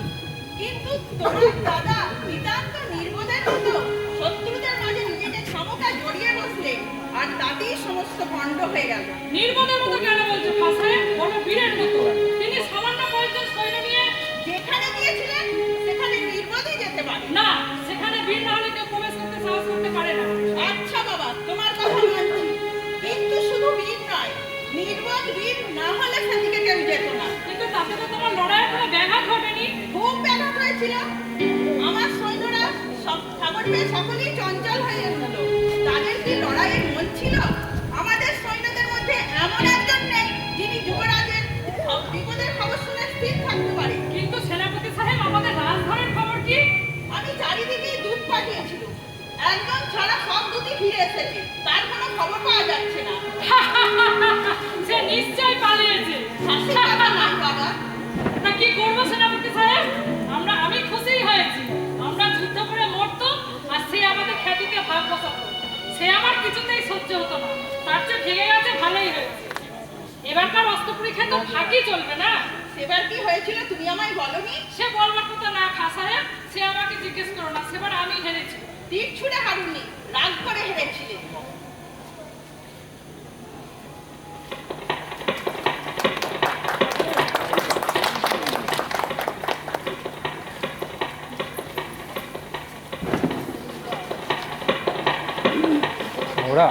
কিন্তু তোমার দাদা নিতান্ত নির্বোধের মতো শত্রুদের মাঝে নিজেকে ক্ষমতা জড়িয়ে বসলে, আর তাতেই সমস্ত ভণ্ড হয়ে গেল। নির্বোধের মতো কেন বলছো সাহেব? বড় বীরের মতো। তিনি সামান্য কয়েকজন সৈন্য নিয়ে যেখানে গিয়েছিলেন সেখানে নির্বোধই যেতে পারে। না, সেখানে বীর না হলে কেউ প্রবেশ করতে সাহস করতে পারে না। আচ্ছা বাবা, তোমার কথা মানছি, কিন্তু শুধু বীর নয়, নির্বোধ বীর না হলে সেদিকে কেউ যেত না। কিন্তু তাতে তো তোমার লড়াইয়ের কোনো ব্যাঘাত ঘটেনি। খুব ব্যাঘাত হয়েছিল। আমার সৈন্যরা সব খবর পেয়ে সকলেই চঞ্চল হয়ে উঠল। তাদের কি লড়াইয়ের মন ছিল? আমাদের সৈন্যদের মধ্যে এমন একজন নেই যিনি যুবরাজের সব বিপদের খবর শুনে স্থির থাকতে পারে। কিন্তু সেনাপতি সাহেব, আমাদের রাজধরের খবর কি? আমি চারিদিকে দুধ পাঠিয়েছিল, একজন ছাড়া সব দুটি ফিরে এসেছে। তার কোনো খবর পাওয়া যাচ্ছে না। সে নিশ্চয়ই পালিয়েছে। হাসি কথা নয় বাবা। তা কি করবো সেনাপতি সাহেব? আমি খুশিই হয়েছি। আমরা যুদ্ধ করে মরতো আর সে আমাদের খ্যাতিতে ভাগ বসাতো। সে আমার কিছুতেই সহ্য হতো না। তার চেয়ে ভেঙে গেছে, ভালোই হয়েছে। এবারকার অস্ত্র পরীক্ষায় তো ফাঁকি চলবে না। সেবার কি হয়েছিল তুমি আমায় বলনি? সে বলবার কথা না খা সাহেব, সে আমাকে জিজ্ঞেস করো না। সেবার আমি হেরেছি। তীর ছুঁড়ে হারুনি, রাগ করে হেরেছিলে। ওরা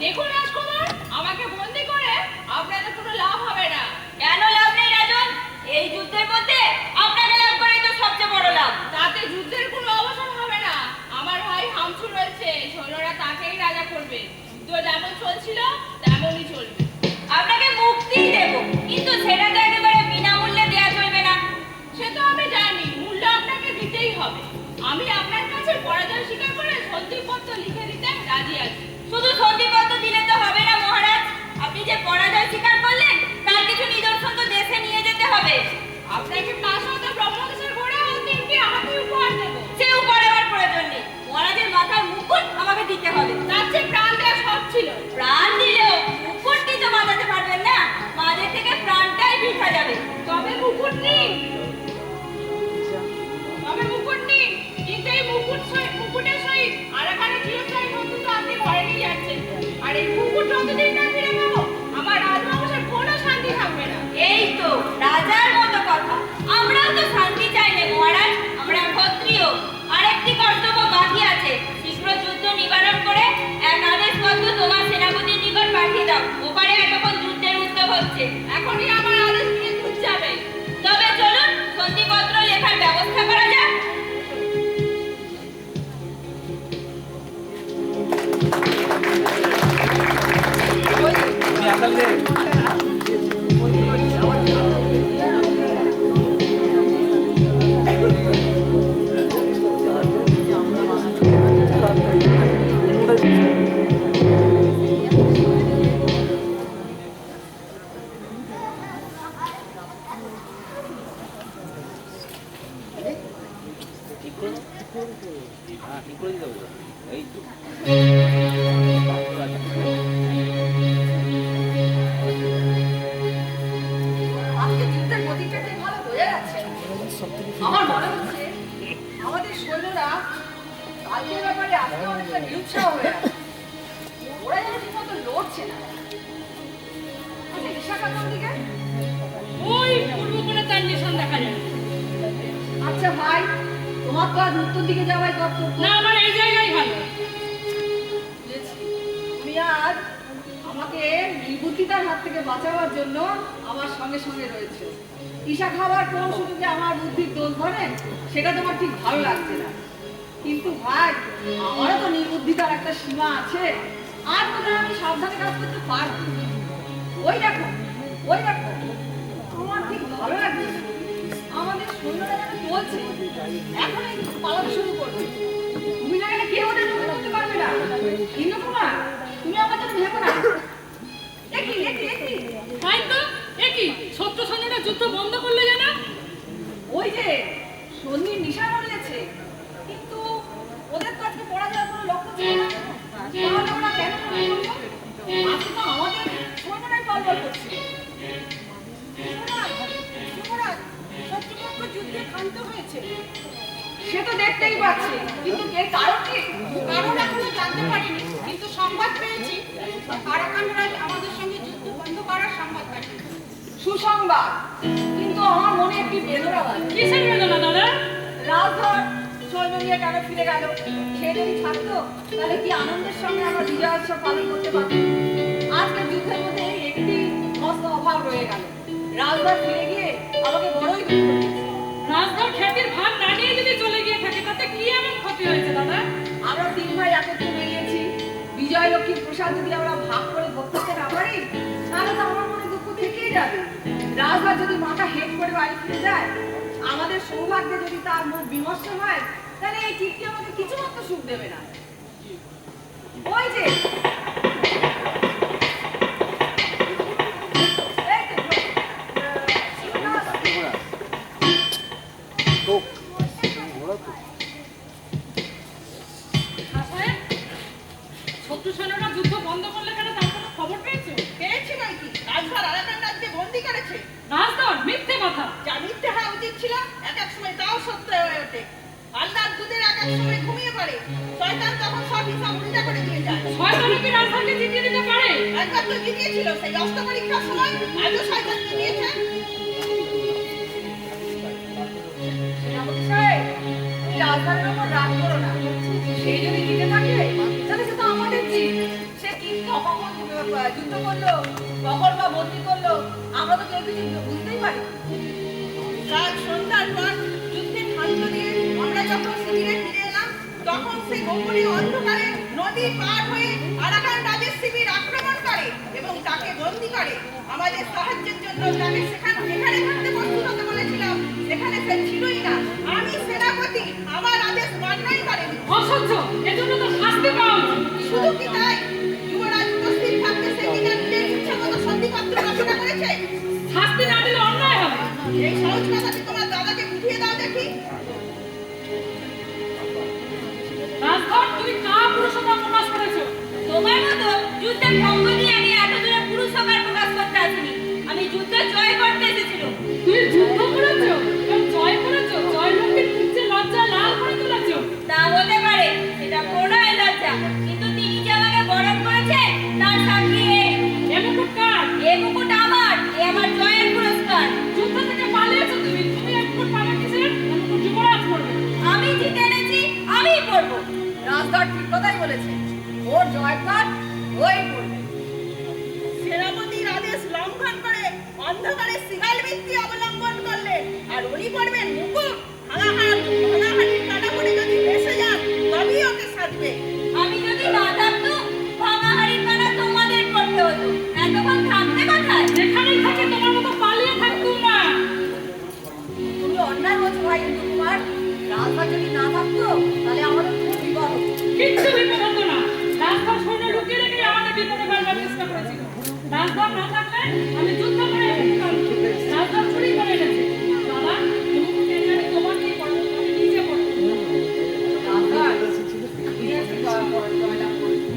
দেখুন রাজকুমার, আমাকে বন্দি করে আপনাদের কোনো লাভ হবে না। কেন লাভ নেই রাজন? এই যুদ্ধের মধ্যে আপনাকে লাভ করাই তো সবচেয়ে বড় লাভ। হচ্ছে, এখনই আমার আদেশ নিয়ে দুধ যাবে। তবে চলুন সন্ধিপত্র লেখার ব্যবস্থা করা যাক। আজকে যুদ্ধের গতিটাই ভালো বোঝা যাচ্ছে। আমার মনে হচ্ছে আমাদের সৈন্যরা কালকের ব্যাপারে আজকে অনেকটা নিরুৎসাহ হয়ে আছে। ওরা যেন ঠিক মতো লড়ছে না। আচ্ছা, ঈশাখার দিকে? ওই পূর্ব করে তার নিশান দেখা যায়। আচ্ছা ভাই, তোমার তো আজ উত্তর দিকে যাওয়াই কর্তব্য। না, আমার এই জায়গায় ভালো। বুঝেছি। তুমি আজ আমাকে নির্বুদ্ধিতার হাত থেকে বাঁচাবার জন্য আমার সঙ্গে সঙ্গে রয়েছে। ঈশা খাবার কোন সুযোগে আমার বুদ্ধির দোষ ধরেন সেটা তোমার ঠিক ভালো লাগছে না। কিন্তু ভাই, আমারও তো নির্বুদ্ধিতার একটা সীমা আছে। আর মনে হয় আমি সাবধানে কাজ করতে পারবো। ওই দেখো, ওই দেখো, আমার ঠিক ভালো লাগছে না। আমাদের সৈন্যরা যেন চলছে, এখনই পালাতে শুরু করবে। তুমি না গেলে কেউ ওদের রক্ষা করতে পারবে না। ইন্দ্রকুমার, তুমি আমার জন্য ভেবো না। একই একই একই তাই তো, একই শত্রু সৈন্যরা যুদ্ধ বন্ধ করলে যেন। ওই যে সন্ধির নিশান উড়িয়েছে, কিন্তু ওদের তো আজকে পরাজয়ের কোনো লক্ষ্য ছিল না। তাহলে ওরা কেন করলো? আজকে তো আমাদের সৈন্যরাই টলবল করছে। যুবরাজ, শত্রুপক্ষ যুদ্ধে ক্ষান্ত হয়েছে। সে তো দেখতেই পাচ্ছি, কিন্তু এর কারণ কি? কারণ এখনো জানতে পারিনি, কিন্তু সংবাদ পেয়েছি আরাকানরাজ আমাদের সঙ্গে যুদ্ধ বন্ধ করার সংবাদ পাঠিয়েছে। সুসংবাদ, কিন্তু আমার মনে একটি বেদনা আছে। কিসের বেদনা দাদা? রাজধর সৈন্য নিয়ে কেন ফিরে গেল? সে যদি থাকতো তাহলে কি আনন্দের সঙ্গে আমরা বিজয়োৎসব পালন করতে পারতাম। আজকে যুদ্ধের মধ্যে একটি মস্ত অভাব রয়ে গেল। রাজধর ফিরে গিয়ে আমাকে বড়ই দুঃখ দিয়েছে। রাজধর খ্যাতির ভার না নিয়ে যদি চলে গিয়ে থাকে তাতে কি এমন ক্ষতি হয়েছে দাদা? আমরা 3 ভাই একত্রে বেরিয়েছি। বিজয় লক্ষ্মীর প্রসাদ যদি আমরা ভাগ করে ভোগ করতে না পারি, তাহলে তো আমার মনে দুঃখ থেকেই যাবে। রাজধর যদি মাথা হেট করে বাড়ি ফিরে যায়, আমাদের সৌভাগ্যে যদি তার মুখ বিমর্ষ হয়, তাহলে এই চিঠি আমাকে কিছুমাত্র সুখ দেবে না। ওই যে এই তো, সাহেব, শত্রু সৈন্যরা যুদ্ধ বন্ধ করলে কেন তার কোনো খবর পেয়েছো? পেয়েছি নয় কি, রাজধর আরাকানরাজকে বন্দী করেছে। রাজধর মিথ্যে কথা। যা মিথ্যে হওয়া উচিত ছিল, এক এক সময় তাও সত্য হয়ে ওঠে। আল্লাহর দুধের এক এক সময় ঘুমিয়ে পড়ে, শয়তান তখন সব হিসাব উল্টা করে দিয়ে যায়। শয়তানও কি রাজধরকে জিতিয়ে দিতে পারে? একবার তো জিতিয়েছিল, সেই অস্ত্র পরীক্ষার সময় আজও শয়তান জিতিয়েছে। সেনাপতি সাহেব, তুমি রাজধানীর উপর রাগ করো না। সে যদি জিতে থাকে, তাহলে সে তো আমাদের জিত। সে কি কখন যুদ্ধ করলো, কখন বা বন্দী করলো, আমরা তো কেউ কিছু বুঝতেই পারি না। কাল সন্ধ্যার পর যুদ্ধের খান্ত দিয়ে আমরা যখন শিবিরে ফিরে এলাম, তখন সে গোপনে অন্ধকারে নদী পার হয়ে আরাকান রাজের শিবির আক্রমণ করে এবং তাকে বন্দী করে। আমাদের সাহায্যের জন্য তাকে যেখানে থাকতে প্রস্তুত হতে বলেছিলাম, সেখানে সে ছিলই না। আমি সেনাপতি, আমার আদেশ মান্যই করেনি। অসহ্য, এজন্য তো শাস্তি পাওয়া উচিত। শুধু কি তাই, যুবরাজ উপস্থিত থাকতে সে কিনা নিজের ইচ্ছা মতো সন্ধিপত্র রচনা করেছে। শাস্তি না দিলে অন্যায় হবে। এই সহজ কথাটি তোমার দাদাকে বুঝিয়ে দাও দেখি। রাজধর, তুমি কার পুরুষতা প্রকাশ করেছো? তোমার মতো যুদ্ধের ভঙ্গ নিয়ে আমি এতদূরে পুরুষ হবার প্রকাশ করতে আসিনি। আমি যুদ্ধ জয় করতে এসেছিলাম। তুমি যুদ্ধ করেছো এবং জয় করেছো, জয় লক্ষ্মীর নিচে লজ্জা লাল করে তুলেছো। তা হতে পারে, সেটা প্রণয় লজ্জা, কিন্তু তিনি যে আমাকে বরণ করেছেন তার সাক্ষী এই। এ মুকুট কার? এ মুকুট আমার, এ আমার জয়ের পুরস্কার। যুদ্ধ থেকে পালিয়েছো তুমি। তুমি এক মুকুট পাবে কিসের? এ মুকুট যুবরাজ পড়বে। আমি জিতে এনেছি, আমিই পড়বো। রাজধর ঠিক কথাই বলেছে। ওর জয়পাত ওই করবে। সেনাপতির আদেশ লঙ্ঘন করে অন্যায় বলছো ভাই ইন্দুকুমার। রাজভার যদি না থাকতো তাহলে আমাদের খুব বিপদ হতো। কিচ্ছু বিপদ হতো না। রাজভার সৈন্য লুকিয়ে রেখে আমাদের বিপদে ফেলবার চেষ্টা করেছিল। রাজভার না থাকলে আমি যুদ্ধ করে এসেছিলাম। রাজভার চুরি করে এনেছে। বাবা, তোমার কি করবো? তুমি নিজে করো। রাজভার, তুই আজকে জয়লাভ করেছিস।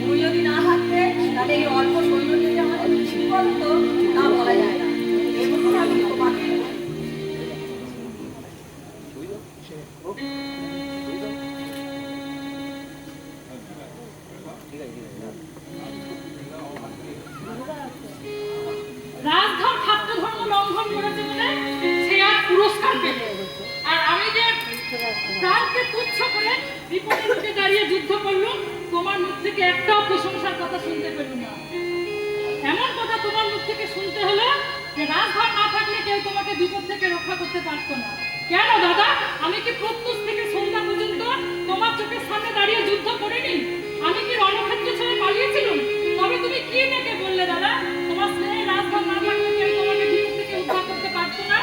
তুই যদি না থাকতে তাহলে এই অল্প সৈন্য নিয়ে আমাদের বেশি বিপদ হতো তা বলা যায় না। এবং আমি তোমাকে রাজধর খাদ্য ধর্ম লঙ্ঘন করেছে বলে সে আর পুরস্কার পেল। আর আমি যে প্রাণকে তুচ্ছ করে বিপদের মুখে দাঁড়িয়ে যুদ্ধ করলুম, তোমার মুখ থেকে একটাও প্রশংসার কথা শুনতে পেলুম না। এমন কথা তোমার মুখ থেকে শুনতে হলো যে রাজধর না থাকলে কেউ তোমাকে বিপদ থেকে রক্ষা করতে পারতো না। কেন দাদা, আমি কি প্রত্যুষ থেকে সন্ধ্যা পর্যন্ত তোমার চোখের সামনে দাঁড়িয়ে যুদ্ধ করিনি? আমি কি রণক্ষেত্র ছেড়ে পালিয়েছিলাম? তবে তুমি কি দেখে বললে দাদা তোমার স্নেহে রাজধর না থাকলে কেউ তোমাকে বিপদ থেকে উদ্ধার করতে পারতো না?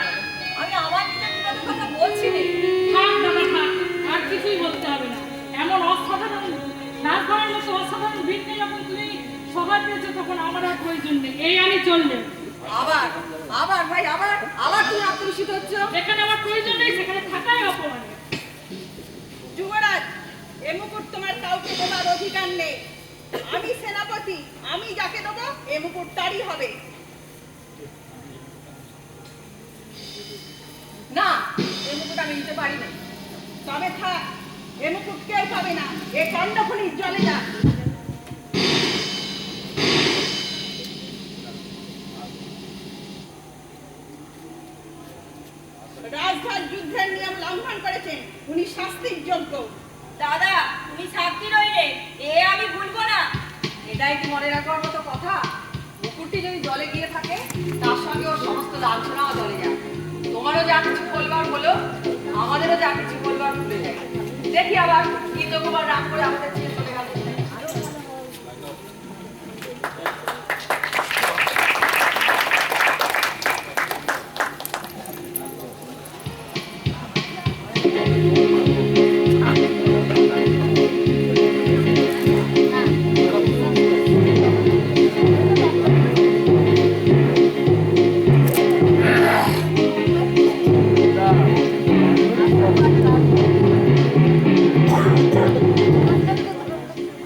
আমি আমার নিজের বিপদের কথা বলছি না। থাক দাদা থাক, আর কিছুই বলতে হবে না। এমন অসাধারণ রাজধরের মতো অসাধারণ বীরকে যখন তুমি সবাই পেয়েছো তখন আমার আর প্রয়োজন নেই। এই আমি চললেন। আবার ভাই আবার তুমি আত্মবিশ্বাস হচ্ছ। যেখানে আমার প্রয়োজন নেই সেখানে থাকাই অপমান। যুবরাজ, এ মুকুট তোমার কাউকে দেবার অধিকার নেই। আমি সেনাপতি, আমি যাকে দেবো এ মুকুট তারই হবে। না, এই মুকুট আমি নিতে পারি না। তবে থাক, এ মুকুট কেউ পাবে না। এ কর্ণফুলির জলে যাক। রাজভার যুদ্ধের নিয়ম লঙ্ঘন করেছেন, উনি শাস্তির যোগ্য। দাদা, তুমি সাক্ষী রইলে, এ আমি ভুলবো না। এটাই কি মনে রাখার মতো কথা? মুকুটটি যদি জলে গিয়ে থাকে তার সঙ্গে ওর সমস্ত লাঞ্ছনাও জলে যায়। তোমারও যা কিছু বলবার হলো, আমাদেরও যা কিছু বলবার ভুলে যায়। দেখি আবার ইন্দ্রকুমার রাগ করে আমাদের ছেড়ে চলে গেল।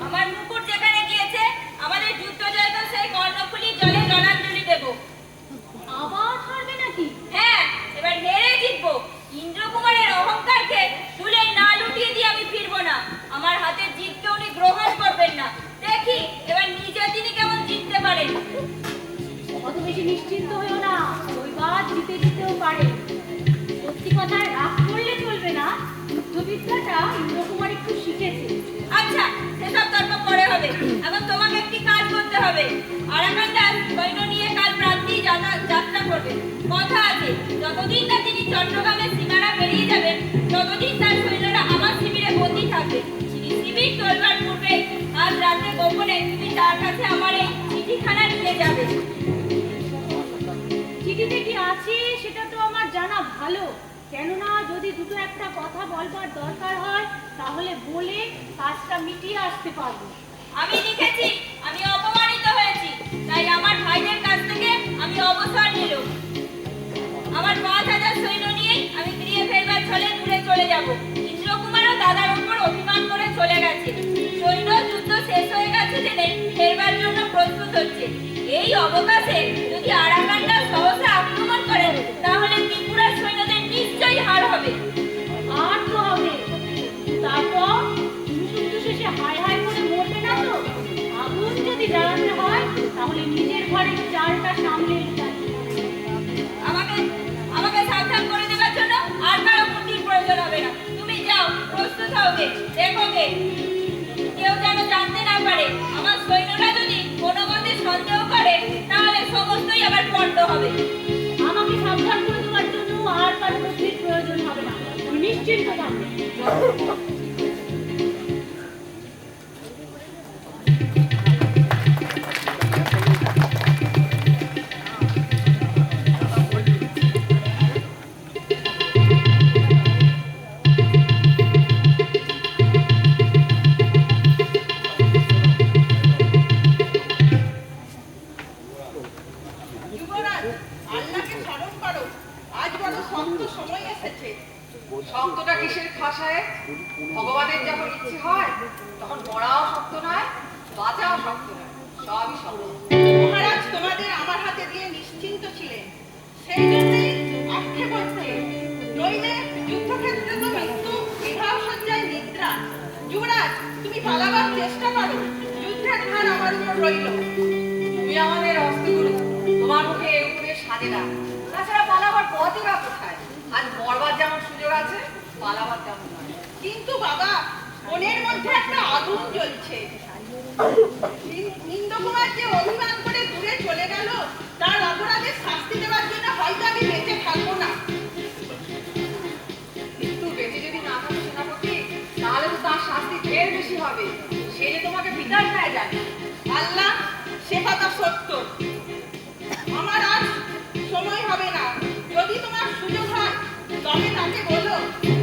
আমার মুকুট যেখানে গিয়েছে আমাদের যুদ্ধ জয় তো সেই কর্ণফুলির জলে জলাঞ্জলি দেব। আবার হারবে নাকি? হ্যাঁ, এবার হেরে জিতবো। ইন্দ্রকুমারের অহংকারকে তুলে না লুটিয়ে দিয়ে আমি ফিরবো না। আমার হাতে জিতকে উনি গ্রহণ করবেন না। দেখি এবার নিজে তিনি কেমন জিততে পারেন। অত বেশি নিশ্চিন্ত হয়েও না, ওইবার জিতে যেতেও পারে। সত্যি কথায় রাগ করলে চলবে না। যুদ্ধবিদ্যাটা ইন্দ্রকুমার একটু শিখেছে। আচ্ছা, সেসব তর্ক পরে হবে। এখন তোমাকে একটি কাজ করতে হবে। আরাকানদার সৈন্য নিয়ে কাল প্রান্তেই যাত্রা করবে। কথা আছে, যতদিন না তিনি চট্টগ্রামের সীমানা পেরিয়ে যাবেন ততদিন তার সৈন্যরা আমার শিবিরে বন্দী থাকবে। তিনি শিবির চলবার পূর্বে আজ রাতে গোপনে তুমি তার কাছে আমার এই চিঠিখানা নিয়ে যাবে। চিঠিতে কি আছে সেটা তো আমার জানা ভালো। কেননা যদি দুটো একটা কথা বলবার দরকার হয় তাহলে বলে কাজটা মিটিয়ে আসতে পারবো। আমি লিখেছি আমি অপমানিত হয়েছি, তাই আমার ভাইদের কাছ থেকে আমি অবসর নিলাম। আমার 5000 সৈন্য নিয়ে আমি ফিরিয়ে ফেরবার ছলে দূরে চলে যাব। ইন্দ্রকুমারও দাদার উপর অভিমান করে চলে গেছে। সৈন্য যুদ্ধ শেষ হয়ে গেছে জেনে ফেরবার জন্য প্রস্তুত হচ্ছে। এই অবকাশে যদি আরাকানরা সহসা আক্রমণ করেন তাহলে ত্রিপুরার সৈন্যদের নিশ্চয়ই হার হবে। আর তো হবে, তারপর যুদ্ধ শেষে হায় হায় করে মরবে না তো? আগুন যদি জ্বালাতে হয় তাহলে নিজের ঘরে চালটা সামলে আমাকে সাবধান করে দেওয়ার জন্য আর কারো বুদ্ধির প্রয়োজন হবে না। তুমি যাও, প্রস্তুত হও গে, দেখো গে কেউ যেন জানতে না পারে। আমার সৈন্যরা যদি কোনো মতে সন্দেহ করে তাহলে সমস্তই আবার পণ্ড হবে। আমাকে সাবধান করে দেওয়ার জন্য আর কারো বুদ্ধির প্রয়োজন হবে না, তুমি নিশ্চিন্ত থাকবে। শক্তটা কিসের খাসায়? ভগবানের যখন ইচ্ছে হয় তখন মরাও শক্ত নয়, বাঁচাও শক্ত নয়, সবই শক্ত। মহারাজ তোমাদের আমার হাতে দিয়ে নিশ্চিন্ত ছিলেন, সেই জন্যই আক্ষেপ হচ্ছে। নইলে যুদ্ধক্ষেত্রে তো মৃত্যু, বিবাহ সজ্জায় নিদ্রা। যুবরাজ, তুমি পালাবার চেষ্টা করো, যুদ্ধের ভার আমার উপর রইল। তুমি আমাদের অস্তিগুরু, তোমার মুখে এ উপদেশ সাজে না। তাছাড়া পালাবার পথই বা কোথায়? আজ মরবার যেমন সুযোগ আছে, পালাবার তেমন নয়। কিন্তু বাবা, মনের মধ্যে একটা আগুন জ্বলছে। ইন্দ্রকুমার যে অভিমান করে দূরে চলে গেল, তার অপরাধের শাস্তি দেওয়ার জন্য হয়তো আমি বেঁচে থাকবো না। কিন্তু বেঁচে যদি না থাকো সেনাপতি, তাহলে তো তার শাস্তি ঢের বেশি হবে। সে যে তোমাকে পিতার ন্যায় জানে। আল্লাহ, সে কথা সত্য। আমার আজ সময় হবে না। যদি তোমার সুযোগ হয় তবে তাকে বলো,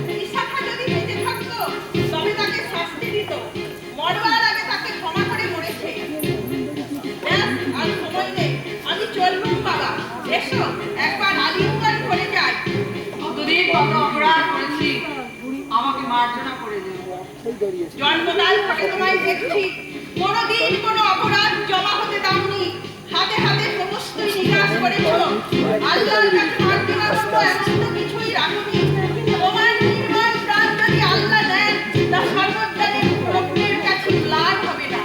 বিশাখা যদি বেঁচে থাকতো তবে তাকে শাস্তি দিত। মরবার আগে তাকে ক্ষমা করে মরেছে। ব্যাস, আর সময় নেই, আমি চললুম বাবা। এসো একবার আলিঙ্গন করে যাই। কতদিন কত অপরাধ করেছি, আমাকে মার্জনা করে দেবে। জন্মকাল থেকে তোমায় দেখছি, কোনোদিন কোনো অপরাধ জমা হতে দাওনি। হাতে হাতে সমস্তই নিরাশ করেছো। আল্লাহর কাছে মার্জনা করবো এমন তো কিছুই রাখনি। তোমার নির্মল প্রাণ যদি আল্লাহ দেন, তা সর্বজ্ঞানী প্রভুর কাছে ম্লান হবে না।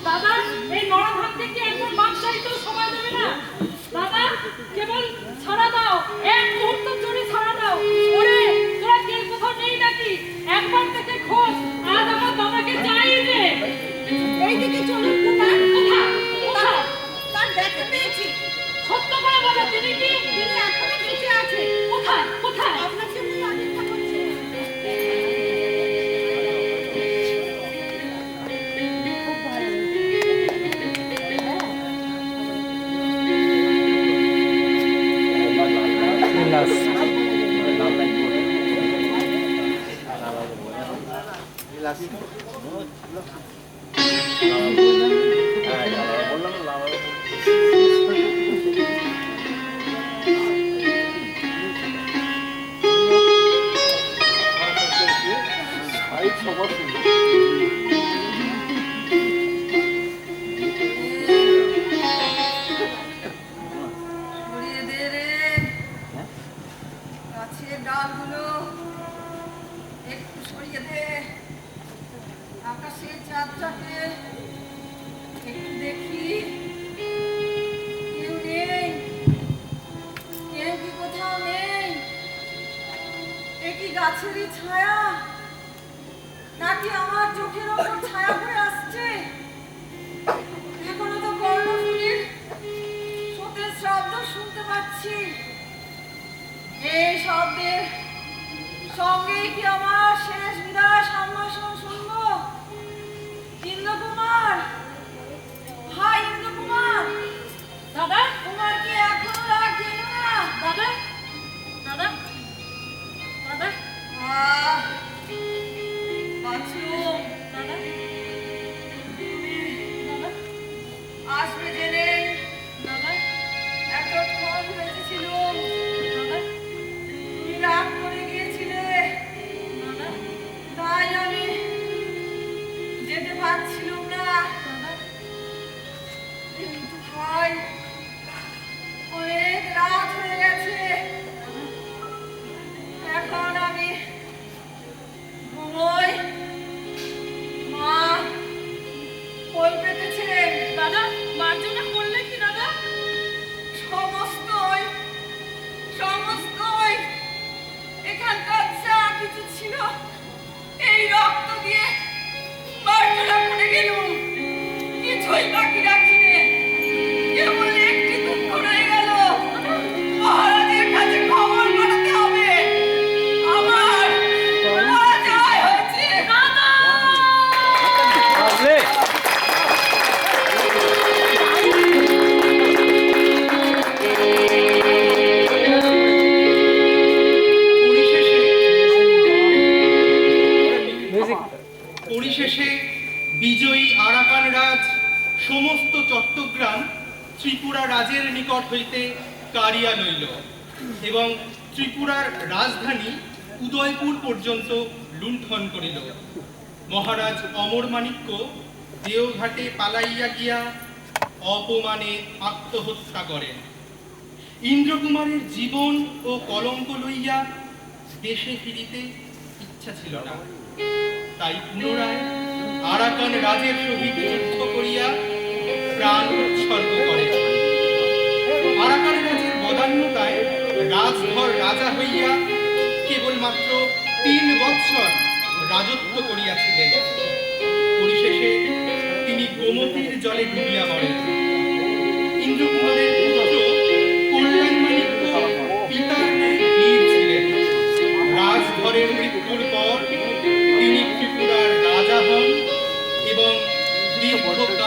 দাদা, এই নরধাম থেকে একবার বাদশাহিতেও সময় দেবে না। দাদা, কেবল ছাড়া দাও, এক মুহূর্ত জোরে ছাড়া দাও। ওরে, তোরা কে কোথাও নেই নাকি? একবার থেকে খোঁজ, আজ আমার দাদাকে চাই যে। এইদিকে চলুন কোথায়? কোথায়? কোথায়? তার দেখা পেয়েছি। সত্য করে বলো, তিনি কি? তিনি এখনো বেঁচে আছে। কোথায়? কোথায়? আপনার জন্যই অপেক্ষা করছে। সরিয়ে দে রে গাছের ডালগুলো, একটু সরিয়ে দে। আকাশের চাঁদটাকে একটু দেখি। কেউ নেই, কেউ কি কোথাও নেই? এ কি গাছেরই ছায়া, নাকি আমার চোখের ওপর ছায়া করে আসছে? এখনো তো কর্ণফুলীর স্রোতের শব্দ শুনতে পাচ্ছি। এই শব্দের সঙ্গেই কি আমার শেষ বিদায় সম্ভাষণ শুনবো? ইন্দ্রকুমার, হাই ইন্দ্রকুমার, দাদা, তোমার কি এখনো রাগ গেল না? দাদা, দাদা, দাদা, বাঁচলুম। দাদা, তুমি দাদা, আসবে জেনে দাদা, এতক্ষণ বেঁচেছিলুম। দাদা, তুমি রাগ করে গিয়েছিলে, দাদা, তাই আমি যেতে পারছিলুম না। কিন্তু ভাই, অনেক রাত হয়ে গেছে, এখন আমি ঘুমোই। মা কই পেতেছেন? দাদা, মার্জনা করলে কি দাদা? সমস্তই সমস্তই এখানকার যা কিছু ছিল এই রক্ত দিয়ে মার্জনা করে গেলুম। কিছুই বাকি রাখিনি, কেবল একটি দুঃখ রয়ে গেল। ত্রিপুরা রাজের নিকট হইতে কারিয়া লইল এবং ত্রিপুরার রাজধানী উদয়পুর পর্যন্ত লুণ্ঠন করিল। মহারাজ অমরমাণিক্য দেওঘাটে পালাইয়া গিয়া অপমানে আত্মহত্যা করেন। ইন্দ্রকুমারের জীবন ও কলঙ্ক লইয়া দেশে ফিরিতে ইচ্ছা ছিল না, তাই পুনরায় আরাকান রাজের সহিত যুদ্ধ করিয়া প্রাণ উৎসর্গ করেন। আরাকান রাজের বদান্যতায় রাজধর রাজা হইয়া কেবলমাত্র 3 বৎসর রাজত্ব করিয়াছিলেন। পরিশেষে তিনি গোমতীর জলে ডুবিয়া মরেন। ইন্দ্রকুমারের পুত্র কল্যাণমাণিক্য পিতার ন্যায় বীর ছিলেন। রাজধরের মৃত্যুর পর তিনি ত্রিপুরার রাজা হন এবং দীর্ঘকাল